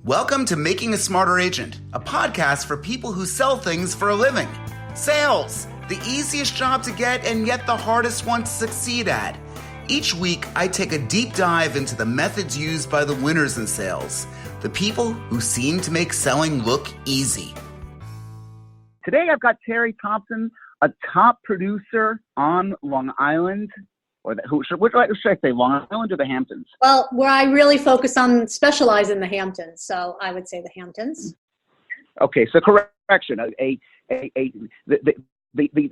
Welcome to Making a Smarter Agent, a podcast for people who sell things for a living. Sales, the easiest job to get and yet the hardest one to succeed at. Each week, I take a deep dive into the methods used by the winners in sales, the people who seem to make selling look easy. Today, I've got Terry.thompson, a top producer on Long Island. What should I say, Long Island or the Hamptons? Well, where I really specialize in the Hamptons, so I would say the Hamptons. Okay, so correction.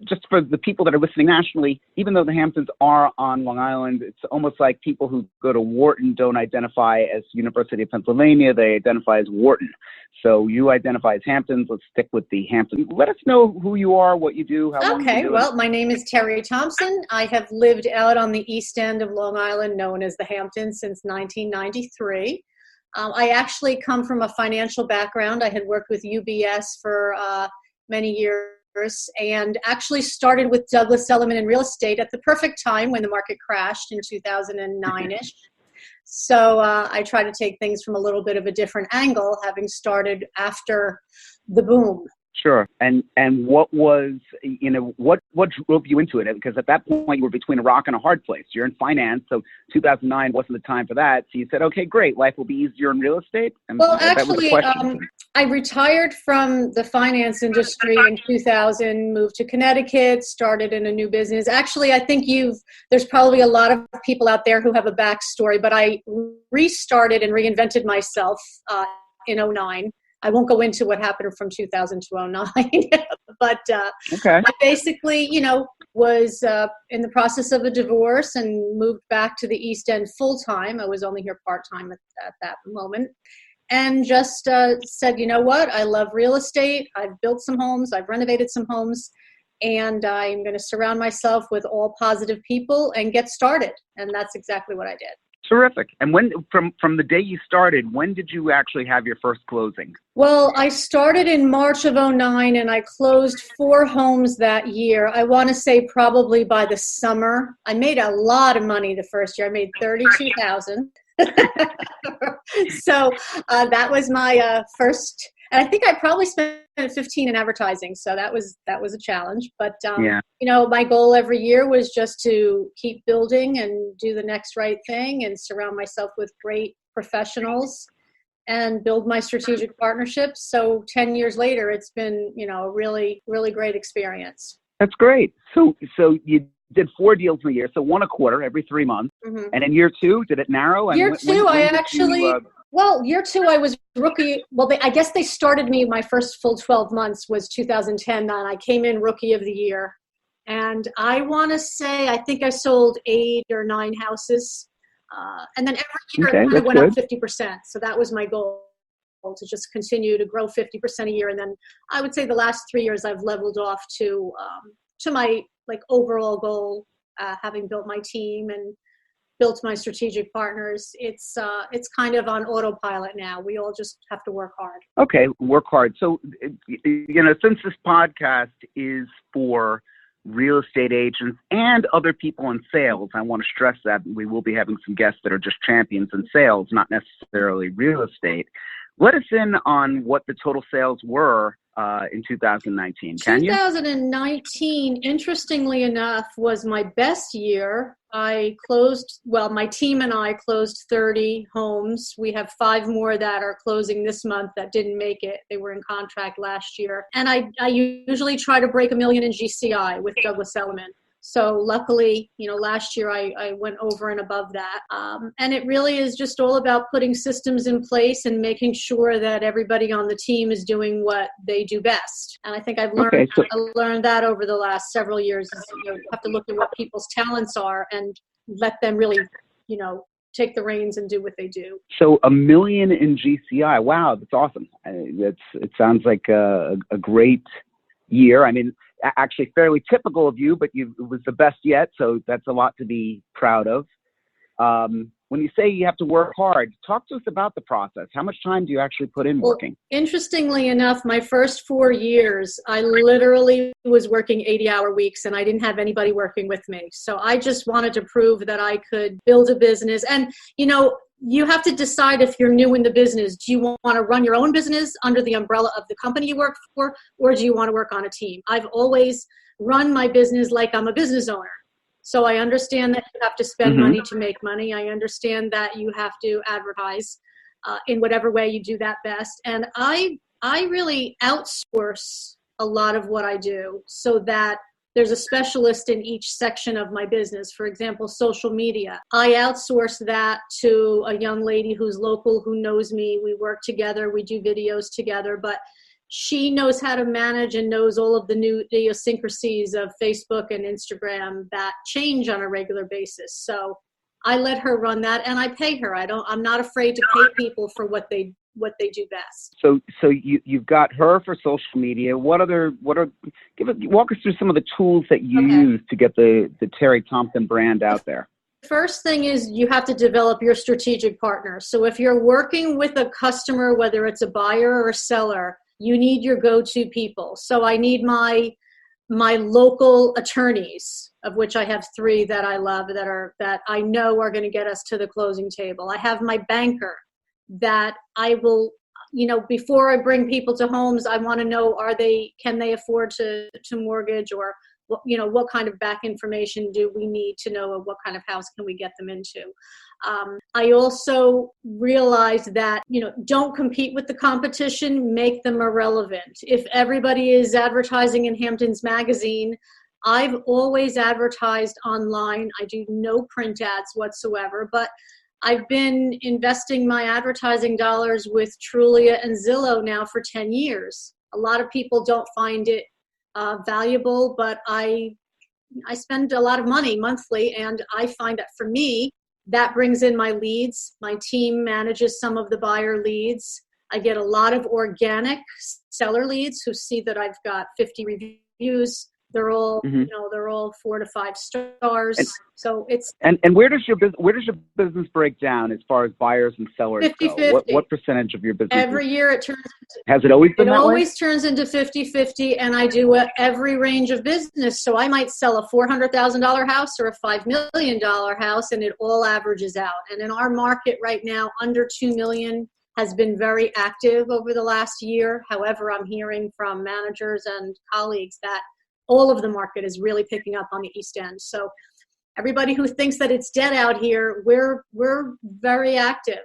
Just for the people that are listening nationally, even though the Hamptons are on Long Island, it's almost like people who go to Wharton don't identify as University of Pennsylvania, they identify as Wharton. So you identify as Hamptons. Let's stick with the Hamptons. Let us know who you are, what you do, how long Okay, you do. well, my name is Terry.thompson. I have lived out on the east end of Long Island, known as the Hamptons, since 1993. I actually come from a financial background. I had worked with UBS for many years and actually started with Douglas Elliman in real estate at the perfect time when the market crashed in 2009-ish. So I try to take things from a little bit of a different angle, having started after the boom. Sure. And what was, what drove you into it? Because at that point you were between a rock and a hard place. You're in finance, so 2009 wasn't the time for that. So you said, okay, great, life will be easier in real estate? And well, actually, I retired from the finance industry in 2000, moved to Connecticut, started in a new business. Actually, I think there's probably a lot of people out there who have a backstory, but I restarted and reinvented myself in 2009. I won't go into what happened from 2000 to 2009, but okay. I basically, was in the process of a divorce and moved back to the East End full time. I was only here part time at that moment, and just said, you know what? I love real estate. I've built some homes. I've renovated some homes, and I'm going to surround myself with all positive people and get started. And that's exactly what I did. Terrific. And when, from the day you started, when did you actually have your first closing? Well, I started in March of 2009 and I closed 4 homes that year. I want to say probably by the summer. I made a lot of money the first year. I made $32,000. So that was my first, and I think I probably spent 15 in advertising. So that was a challenge. But, my goal every year was just to keep building and do the next right thing and surround myself with great professionals and build my strategic partnerships. So 10 years later, it's been, a really, really great experience. That's great. So you did 4 deals in a year, so 1 a quarter every 3 months. Mm-hmm. And in year 2, did it narrow? Year 2, year 2, I was rookie. Well, I guess they started me, my first full 12 months was 2010. And I came in rookie of the year. And I want to say, I think I sold 8 or 9 houses. And then every year it kind of went up 50%. So that was my goal, to just continue to grow 50% a year. And then I would say the last 3 years I've leveled off to my overall goal, having built my team and built my strategic partners. It's kind of on autopilot now. We all just have to work hard. Okay, work hard. So, since this podcast is for real estate agents and other people in sales, I want to stress that we will be having some guests that are just champions in sales, not necessarily real estate. Let us in on what the total sales were in 2019. Can you? 2019, interestingly enough, was my best year. My team and I closed 30 homes. We have 5 more that are closing this month that didn't make it. They were in contract last year. And I usually try to break $1 million in GCI with Douglas Elliman. So luckily, last year I went over and above that. And it really is just all about putting systems in place and making sure that everybody on the team is doing what they do best. And I think I've learned that over the last several years. You have to look at what people's talents are and let them really, take the reins and do what they do. So $1 million in GCI. Wow, that's awesome. It sounds like a great year. I mean, actually fairly typical of you, but it was the best yet. So that's a lot to be proud of. when you say you have to work hard, talk to us about the process. How much time do you actually put in working? Interestingly enough, my first 4 years, I literally was working 80-hour weeks and I didn't have anybody working with me. So I just wanted to prove that I could build a business. And, you have to decide if you're new in the business. Do you want to run your own business under the umbrella of the company you work for, or do you want to work on a team? I've always run my business like I'm a business owner. So I understand that you have to spend money to make money. I understand that you have to advertise in whatever way you do that best. And I really outsource a lot of what I do so that there's a specialist in each section of my business. For example, social media. I outsource that to a young lady who's local, who knows me. We work together. We do videos together. But she knows how to manage and knows all of the new idiosyncrasies of Facebook and Instagram that change on a regular basis. So I let her run that, and I pay her. I'm not afraid to pay people for what they do best. So you've got her for social media. Walk us through some of the tools that you use to get the Terry.thompson brand out there. First thing is you have to develop your strategic partner. So if you're working with a customer, whether it's a buyer or a seller, you need your go-to people. So I need my local attorneys, of which I have 3 that I love, that I know are going to get us to the closing table. I have my banker that I will, before I bring people to homes, I want to know, can they afford to mortgage, or what kind of back information do we need to know, what kind of house can we get them into. I also realized that, don't compete with the competition, make them irrelevant. If everybody is advertising in Hamptons Magazine, I've always advertised online. I do no print ads whatsoever, but I've been investing my advertising dollars with Trulia and Zillow now for 10 years. A lot of people don't find it valuable, but I spend a lot of money monthly, and I find that for me, that brings in my leads. My team manages some of the buyer leads. I get a lot of organic seller leads who see that I've got 50 reviews. They're all, they're all 4 to 5 stars. So it's and where does your business break down as far as buyers and sellers 50-50. go? What percentage of your business? Every year it turns. Has it always been that way? It always turns into 50-50, and I do every range of business. So I might sell a $400,000 house or a $5 million house, and it all averages out. And in our market right now, under $2 million has been very active over the last year. However, I'm hearing from managers and colleagues that all of the market is really picking up on the East End. So everybody who thinks that it's dead out here, we're very active.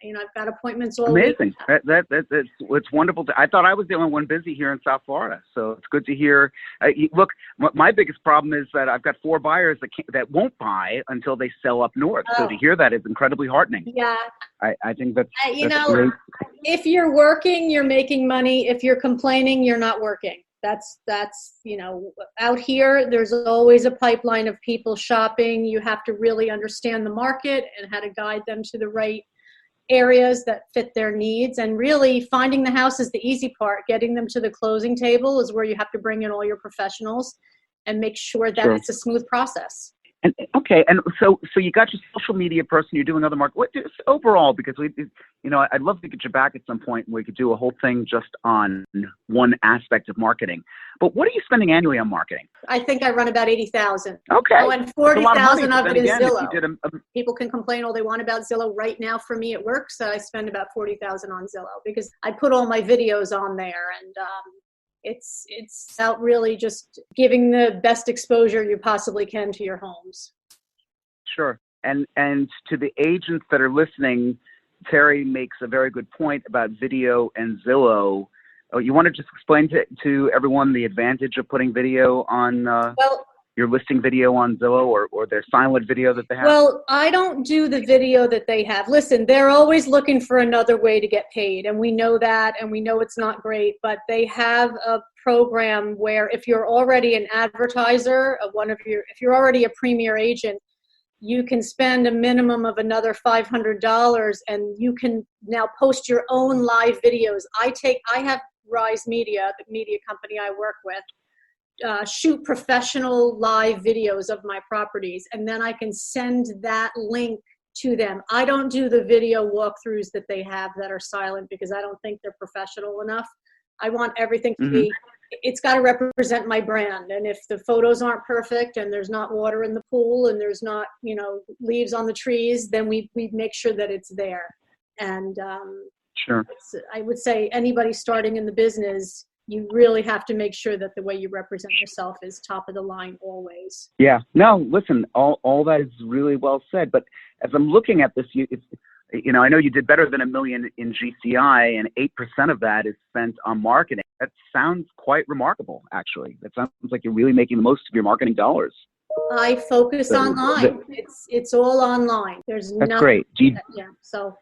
I've got appointments all week. Amazing. It's wonderful. I thought I was the only one busy here in South Florida, so it's good to hear. Look, my biggest problem is that I've got 4 buyers that won't buy until they sell up north. So to hear that is incredibly heartening. Yeah. I think that's great. If you're working, you're making money. If you're complaining, you're not working. That's out here, there's always a pipeline of people shopping. You have to really understand the market and how to guide them to the right areas that fit their needs. And really finding the house is the easy part. Getting them to the closing table is where you have to bring in all your professionals and make sure that it's a smooth process. And so you got your social media person, you're doing other market. What overall? Because I'd love to get you back at some point and we could do a whole thing just on one aspect of marketing. But what are you spending annually on marketing? I think I run about $80,000. Okay. Oh, and $40,000 of it is Zillow. Zillow. People can complain all they want about Zillow. Right now, for me, it works. I spend about $40,000 on Zillow because I put all my videos on there, and it's about really just giving the best exposure you possibly can to your homes. Sure. And to the agents that are listening, Terry makes a very good point about video and Zillow. You want to just explain to everyone the advantage of putting video on your listing video on Zillow or their silent video that they have? Well, I don't do the video that they have. Listen, they're always looking for another way to get paid, and we know that, and we know it's not great, but they have a program where if you're already an advertiser of if you're already a premier agent, you can spend a minimum of another $500 and you can now post your own live videos. I have Rise Media, the media company I work with, shoot professional live videos of my properties, and then I can send that link to them. I don't do the video walkthroughs that they have that are silent because I don't think they're professional enough. I want everything to be, it's got to represent my brand. And if the photos aren't perfect and there's not water in the pool and there's not, leaves on the trees, then we make sure that it's there. And sure. I would say anybody starting in the business, you really have to make sure that the way you represent yourself is top of the line always. Yeah. No, listen, all that is really well said. But as I'm looking at this, I know you did better than $1 million in GCI, and 8% of that is spent on marketing. That sounds quite remarkable, actually. That sounds like you're really making the most of your marketing dollars. I focus online. It's all online. There's that's nothing. Great. So.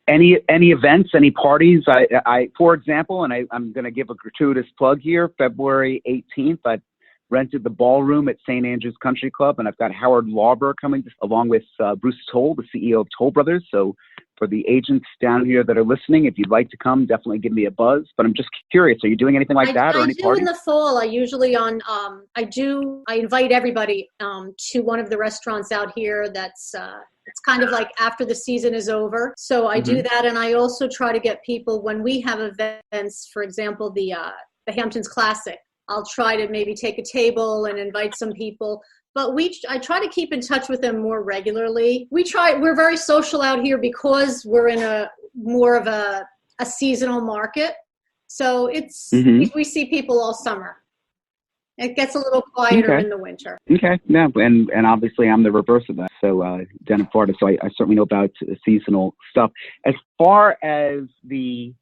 Any events, any parties? I for example, and I'm going to give a gratuitous plug here. February 18th, I rented the ballroom at St. Andrew's Country Club, and I've got Howard Lauber coming along with Bruce Toll, the CEO of Toll Brothers. So for the agents down here that are listening, if you'd like to come, definitely give me a buzz. But I'm just curious, are you doing anything like that or any parties? I do in the fall. I usually I invite everybody to one of the restaurants out here that's it's kind of like after the season is over. So I do that, and I also try to get people when we have events, for example, the Hamptons Classic. I'll try to maybe take a table and invite some people. But I try to keep in touch with them more regularly. We're very social out here because we're in a more of a seasonal market. So we see people all summer. It gets a little quieter in the winter. Okay. Yeah. And obviously I'm the reverse of that. So down in Florida. So I certainly know about seasonal stuff. As far as the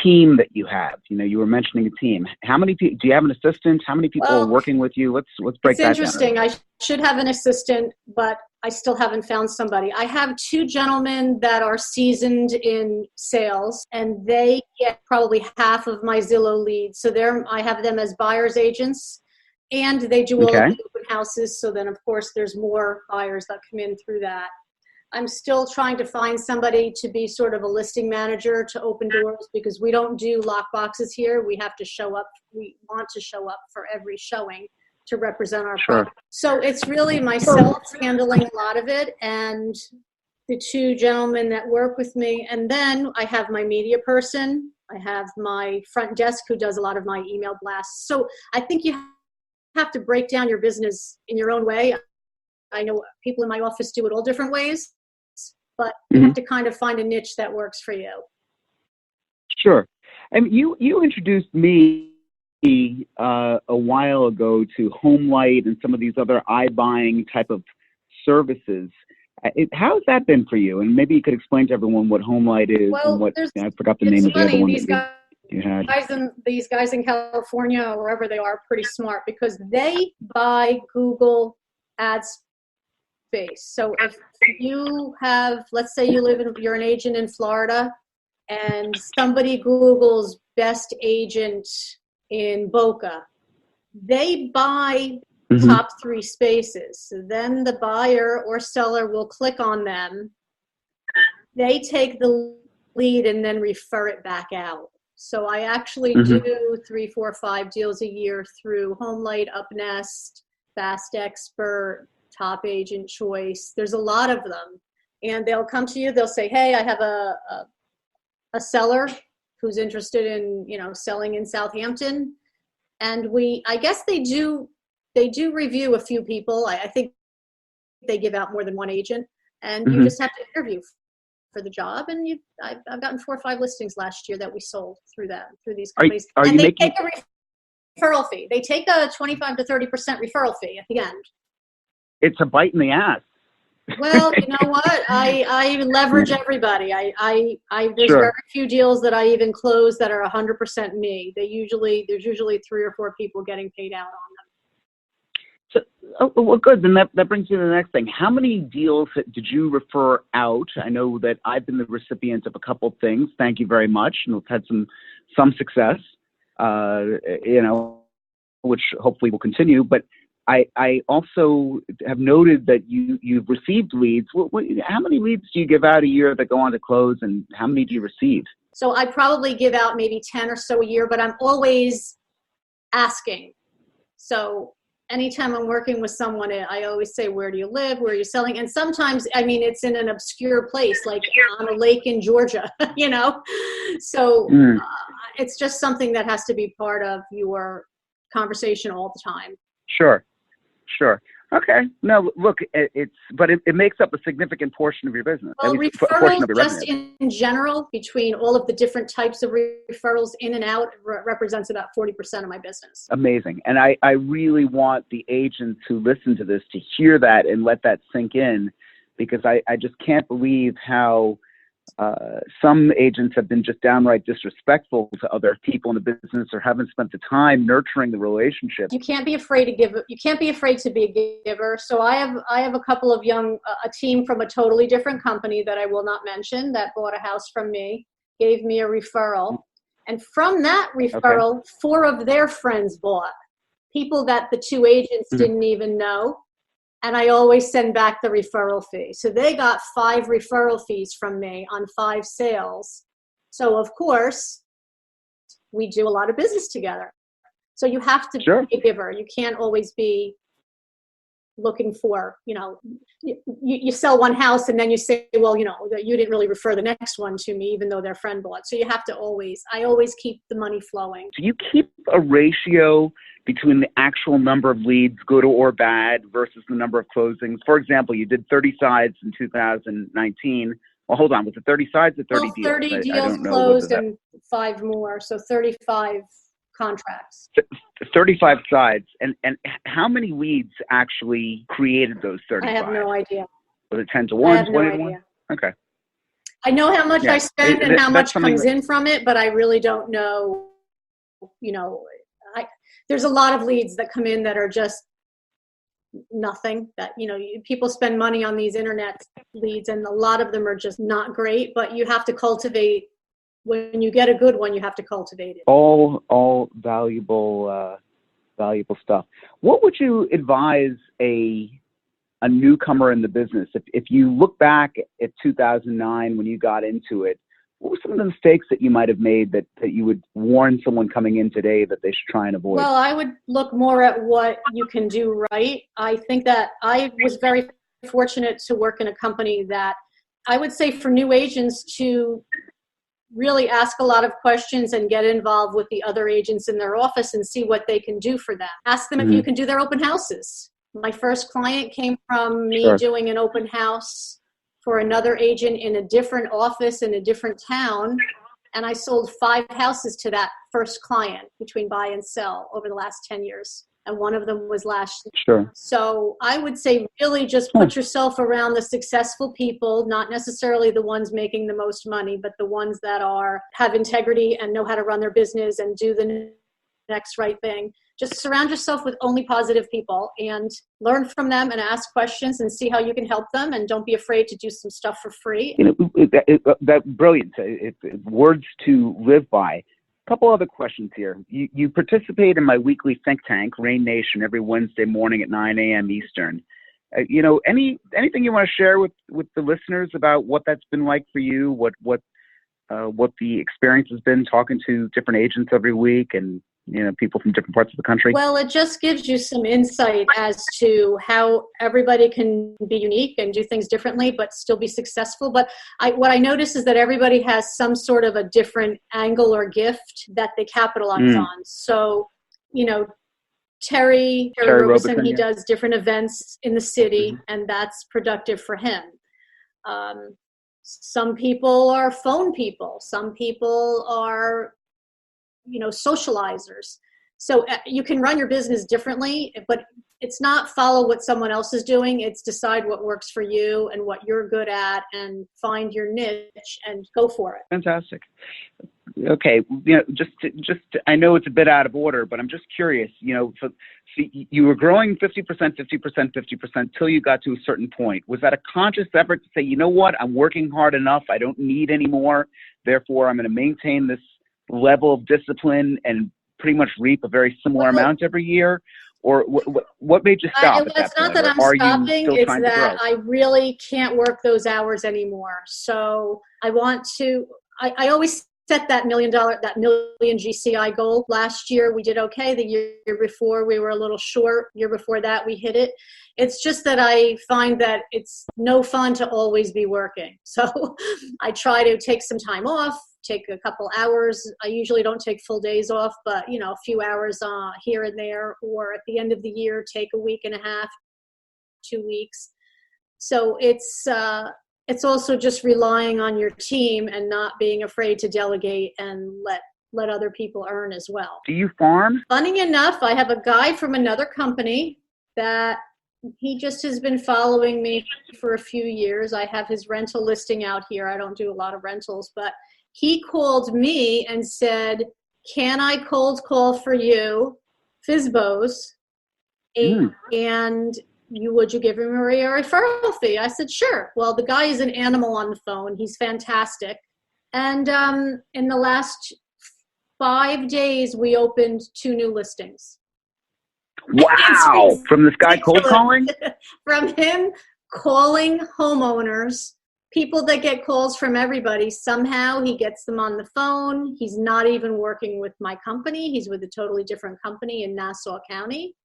team that you have, you were mentioning a team. How many people, do you have an assistant? How many people are working with you? Let's break that down. It's interesting. I should have an assistant, but I still haven't found somebody. I have 2 gentlemen that are seasoned in sales, and they get probably half of my Zillow leads. So I have them as buyers agents, and they do all of the open houses. So then, of course, there's more buyers that come in through that. I'm still trying to find somebody to be sort of a listing manager to open doors because we don't do lock boxes here. We have to show up. We want to show up for every showing to represent our product. So it's really myself handling a lot of it and the 2 gentlemen that work with me. And then I have my media person. I have my front desk who does a lot of my email blasts. So I think you have to break down your business in your own way. I know people in my office do it all different ways. But you have to kind of find a niche that works for you. Sure. And you introduced me a while ago to Homelite and some of these other iBuying type of services. How has that been for you? And maybe you could explain to everyone what Homelite is and what, I forgot the name of the other one you had. These guys in California or wherever they are pretty smart because they buy Google ads space. So if you have, let's say you're an agent in Florida and somebody Googles best agent in Boca, they buy top 3 spaces. So then the buyer or seller will click on them. They take the lead and then refer it back out. So I actually do 3, 4, 5 deals a year through Homelite, UpNest, Fast Expert, Top Agent Choice. There's a lot of them, and they'll come to you. They'll say, "Hey, I have a seller who's interested in selling in Southampton," and I guess they do review a few people. I think they give out more than one agent, and you just have to interview for the job. And I've gotten 4 or 5 listings last year that we sold through these companies. And they take a referral fee. They take a 25 to 30% referral fee at the end. It's a bite in the ass. Well, you know what? I leverage everybody. There's very few deals that I even close that are 100% me. There's usually 3 or 4 people getting paid out on them. So, well, good. Then that brings me to the next thing. How many deals did you refer out? I know that I've been the recipient of a couple of things. Thank you very much, and we've had some success. Which hopefully will continue, but. I also have noted that you've received leads. How many leads do you give out a year that go on to close, and how many do you receive? So I probably give out maybe 10 or so a year, but I'm always asking. So anytime I'm working with someone, I always say, where do you live? Where are you selling? And sometimes, I mean, it's in an obscure place, like on a lake in Georgia, So it's just something that has to be part of your conversation all the time. Sure. Okay. No, look, it makes up a significant portion of your business. Well, referrals, just in general, between all of the different types of referrals in and out, represents about 40% of my business. Amazing. And I really want the agents who listen to this to hear that and let that sink in, because I just can't believe how some agents have been just downright disrespectful to other people in the business, or haven't spent the time nurturing the relationship. You can't be afraid to give. You can't be afraid to be a giver. So I have a couple of a team from a totally different company that I will not mention, that bought a house from me, gave me a referral. And from that referral, 4 of their friends bought, people that the 2 agents didn't even know. And I always send back the referral fee. So they got 5 referral fees from me on 5 sales. So of course, we do a lot of business together. So you have to be a giver. You can't always be looking for, you sell one house and then you say, well, you didn't really refer the next one to me, even though their friend bought. So you have to I always keep the money flowing. Do you keep a ratio between the actual number of leads, good or bad, versus the number of closings? For example, you did 30 sides in 2019. Well, hold on. Was it 30 sides or 30 deals? 30 deals closed and 5 more. So 35 contracts. 35 sides. And how many leads actually created those 35? I have no idea. Was it 10 to 1, 20 to 1? Idea. Okay. I know how much I spend and how much comes in from it, but I really don't know, there's a lot of leads that come in that are just nothing, that, people spend money on these internet leads and a lot of them are just not great, but you have to cultivate. When you get a good one, you have to cultivate it. All valuable stuff. What would you advise a newcomer in the business? If you look back at 2009 when you got into it, what were some of the mistakes that you might have made that you would warn someone coming in today that they should try and avoid? Well, I would look more at what you can do right. I think that I was very fortunate to work in a company that I would say for new agents to really ask a lot of questions and get involved with the other agents in their office and see what they can do for them. Ask them if you can do their open houses. My first client came from me doing an open house for another agent in a different office in a different town. And I sold 5 houses to that first client between buy and sell over the last 10 years. And one of them was last year. So I would say really just put yourself around the successful people, not necessarily the ones making the most money, but the ones that have integrity and know how to run their business and do the next right thing. Just surround yourself with only positive people and learn from them and ask questions and see how you can help them. And don't be afraid to do some stuff for free. That's brilliant. It's words to live by. Couple other questions here. You participate in my weekly think tank, Rain Nation, every Wednesday morning at 9 a.m. Eastern. Anything you want to share with the listeners about what that's been like for you? What the experience has been talking to different agents every week and people from different parts of the country? Well, it just gives you some insight as to how everybody can be unique and do things differently, but still be successful. But what I notice is that everybody has some sort of a different angle or gift that they capitalize on. So, Terry Robeson, he does different events in the city, and that's productive for him. Some people are phone people. Some people are socializers. So you can run your business differently, but it's not follow what someone else is doing. It's decide what works for you and what you're good at and find your niche and go for it. Fantastic. Okay. Just I know it's a bit out of order, but I'm just curious, so you were growing 50% till you got to a certain point. Was that a conscious effort to say, you know what, I'm working hard enough. I don't need any more. Therefore, I'm going to maintain this level of discipline and pretty much reap a very similar amount every year? Or what made you stop? It's not that I'm stopping, it's that I really can't work those hours anymore. So I want to, I always set that million GCI goal. Last year we did okay. The year before we were a little short. Year before that we hit it. It's just that I find that it's no fun to always be working. So I try to take some time off, take a couple hours. I usually don't take full days off, but a few hours here and there, or at the end of the year, take a week and a half, 2 weeks. So it's also just relying on your team and not being afraid to delegate and let other people earn as well. Do you farm? Funny enough, I have a guy from another company that he just has been following me for a few years. I have his rental listing out here. I don't do a lot of rentals, but he called me and said, can I cold call for you, FSBOs, and would you give him a referral fee? I said, sure. Well, the guy is an animal on the phone. He's fantastic. And in the last 5 days, we opened 2 new listings. Wow. From this guy cold calling? From him calling homeowners, people that get calls from everybody. Somehow he gets them on the phone. He's not even working with my company. He's with a totally different company in Nassau County.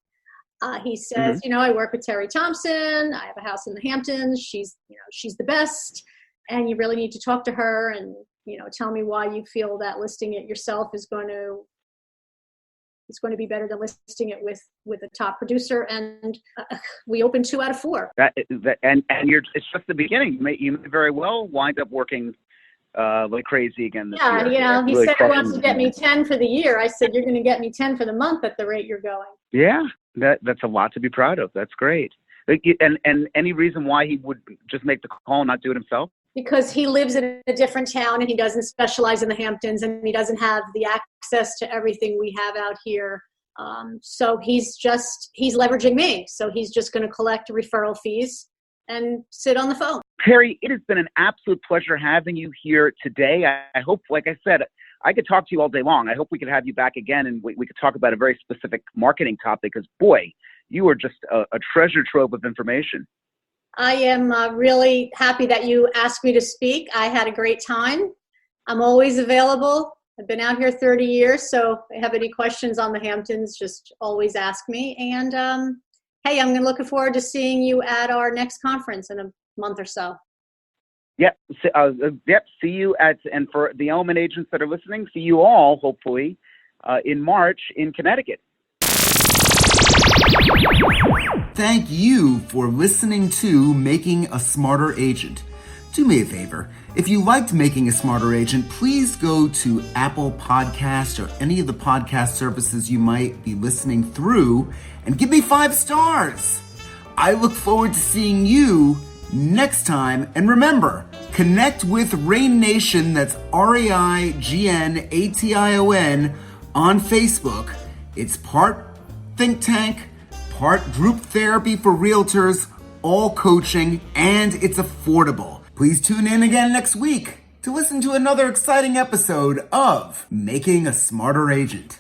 He says, I work with Terry.thompson. I have a house in the Hamptons. She's the best. And you really need to talk to her and, tell me why you feel that listing it yourself is going to be better than listing it with a top producer. And we opened 2 out of 4. And it's just the beginning. You may very well wind up working like crazy again this year. Yeah, he said he wants to get me 10 for the year. I said, you're going to get me 10 for the month at the rate you're going. Yeah, that's a lot to be proud of. That's great. And any reason why he would just make the call and not do it himself? Because he lives in a different town and he doesn't specialize in the Hamptons and he doesn't have the access to everything we have out here. So he's leveraging me. So he's just going to collect referral fees and sit on the phone. Terry, it has been an absolute pleasure having you here today. I hope, like I said, I could talk to you all day long. I hope we could have you back again and we could talk about a very specific marketing topic because, boy, you are just a treasure trove of information. I am really happy that you asked me to speak. I had a great time. I'm always available. I've been out here 30 years, so if you have any questions on the Hamptons, just always ask me. And hey, I'm looking forward to seeing you at our next conference in a month or so. Yep. See you and for the Element agents that are listening, see you all, hopefully, in March in Connecticut. Thank you for listening to Making a Smarter Agent. Do me a favor. If you liked Making a Smarter Agent, please go to Apple Podcasts or any of the podcast services you might be listening through and give me 5 stars. I look forward to seeing you next time. And remember, connect with Rain Nation, that's RAIGNATION, on Facebook. It's part think tank, part group therapy for realtors, all coaching, and it's affordable. Please tune in again next week to listen to another exciting episode of Making a Smarter Agent.